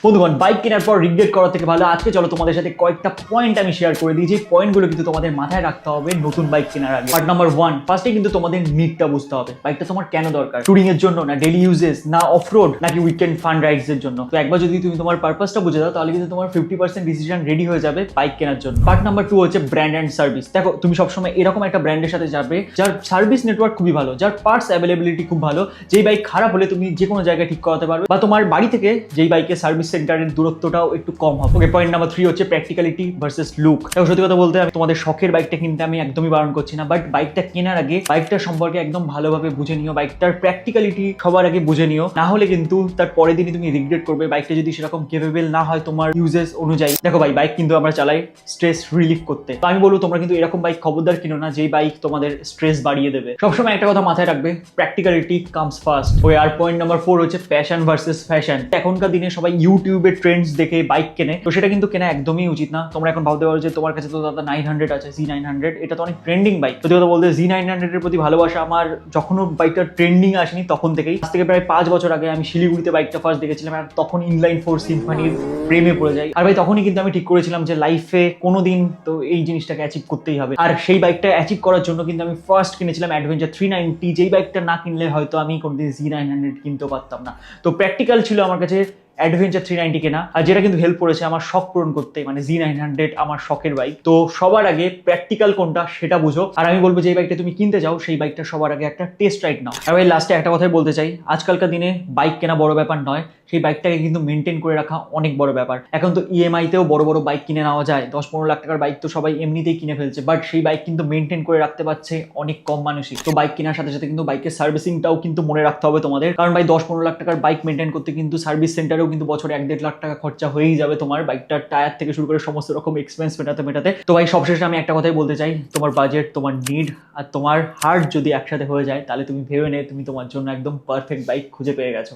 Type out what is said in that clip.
বন্ধুগণ, বাইক কেনার পর রিগ্রেট করা থেকে ভালো আজকে চলো তোমাদের সাথে কয়েকটা পয়েন্ট আমি শেয়ার করে দিই, যে পয়েন্টগুলো কিন্তু তোমাদের মাথায় রাখতে হবে নতুন বাইক কেনার আগে। পার্ট নাম্বার 1, ফার্স্টে কিন্তু তোমাদের নিডটা বুঝতে হবে, বাইকটা তোমার কেন দরকার। টুরিং এর জন্য, না ডেইলি ইউজেস, না অফরোড, নাকি উইকেন্ড ফান রাইডস এর জন্য। তো একবার যদি তুমি তোমার পারপাসটা বুঝে দাও তাহলে কিন্তু তোমার 50% ডিসিশন রেডি হয়ে যাবে বাইক কেনার জন্য। পার্ট নাম্বার 2 হচ্ছে ব্র্যান্ড অ্যান্ড সার্ভিস। দেখো, তুমি সবসময় এরকম একটা ব্র্যান্ডের সাথে যাবে যার সার্ভিস নেটওয়ার্ক খুবই ভালো, যার পার্টস অ্যাভেলেবিলিটি খুব ভালো, যেই বাইক খারাপ হলে তুমি যে কোনো জায়গায় ঠিক করাতে পারবে, বা তোমার বাড়ি থেকে যেই বাইকের সার্ভিস সেন্টারের দূরত্বটাও একটু কম হবে। ওকে, পয়েন্ট নাম্বার 3 হচ্ছে প্র্যাকটিক্যালিটি ভার্সেস লুক। দেখো, সত্যি কথা বলতে আমি তোমাদের শখের বাইকটা কিনতে আমি একদমই বারণ করছি না, বাট বাইকটা কেনার আগে বাইকটার সম্পর্কে একদম ভালোভাবে বুঝে নিও, বাইকটার প্র্যাকটিক্যালিটি সবার আগে বুঝে নিও, না হলে কিন্তু তার পরের দিনই তুমি রিগ্রেট করবে বাইকটা যদি সেরকম কেপেবল না হয় তোমার ইউজেস অনুযায়ী। দেখো ভাই, বাইক কিন্তু আমরা চালাই স্ট্রেস রিলিফ করতে, তো আমি বলবো তোমরা কিন্তু এরকম বাইক খবরদার কিনো না যেই বাইক তোমাদের স্ট্রেস বাড়িয়ে দেবে। সবসময় একটা কথা মাথায় রাখবে, প্র্যাকটিক্যালিটি কামস ফার্স্ট। ওই আর পয়েন্ট নাম্বার 4 হচ্ছে প্যাশন ভার্সেস ফ্যাশন। এখনকার দিনে সবাই ইউটিউবের ট্রেন্ডস দেখে বাইক কেনে, তো সেটা কিন্তু কেনা একদমই উচিত না। তোমরা এখন ভাবতে পারো যে তোমার কাছে তো দাদা 900 আছে, Z900, এটা তো অনেক ট্রেন্ডিং বাইক। সত্যি কথা বলতে Z900 এর প্রতি ভালোবাসা আমার যখনও বাইকটা ট্রেন্ডিং আসেনি তখন থেকেই। আজ থেকে প্রায় 5 বছর আগে আমি শিলিগুড়িতে বাইকটা ফার্স্ট দেখেছিলাম, আর তখন ইনলাইন 4 সিম্ফনির প্রেমে পড়ে যাই। আর ভাই তখনই কিন্তু আমি ঠিক করেছিলাম যে লাইফে কোনোদিন তো এই জিনিসটাকে অ্যাচিভ করতেই হবে। আর সেই বাইকটা অ্যাচিভ করার জন্য কিন্তু আমি ফার্স্ট কিনেছিলাম অ্যাডভেঞ্চার 390, যেই বাইকটা না কিনলে হয়তো আমি কোনোদিন Z900 কিনতেও পারতাম না। তো প্র্যাকটিক্যাল ছিল আমার কাছে অ্যাডভেঞ্চার 390 কেনা, আর যেটা কিন্তু হেল্প করেছে আমার শখ পূরণ করতে, মানে Z900 আমার শখের বাইক। তো সবার আগে প্র্যাকটিক্যাল কোনটা সেটা বুঝো, আর আমি বলবো যে বাইকটা তুমি কিনতে যাও সেই বাইকটা সবার আগে একটা টেস্ট রাইড নাও। আর ভাই লাস্টে একটা কথাই বলতে চাই, আজকালকার দিনে বাইক কেনা বড় ব্যাপার নয়, সেই বাইকটাকে কিন্তু মেনটেন করে রাখা অনেক বড় ব্যাপার। এখন তো ইএমআইতেও বড় বড় বাইক কিনে নেওয়া যায়, 10-15 লাখ টাকার বাইক তো সবাই এমনিতেই কিনে ফেলছে, বাট সেই বাইক কিন্তু মেনটেন করে রাখতে পারছে অনেক কম মানুষই। তো বাইক কেনার সাথে সাথে কিন্তু বাইকের সার্ভিসিংটাও কিন্তু মনে রাখতে হবে তোমাদের, কারণ ভাই 10-15 লাখ টাকার বাইক মেনটেন করতে কিন্তু সার্ভিস সেন্টারেও কিন্তু বছরে 1-1.5 লাখ টাকা খরচা হয়েই যাবে তোমার বাইকটার টায়ার থেকে শুরু করে সমস্ত রকম এক্সপেন্স মেটাতে। তো ভাই সবশেষে আমি একটা কথাই বলতে চাই, তোমার বাজেট, তোমার নিড আর তোমার হার্ট যদি একসাথে হয়ে যায় তাহলে তুমি ভেবে নে তুমি তোমার জন্য একদম পারফেক্ট বাইক খুঁজে পেয়ে গেছো।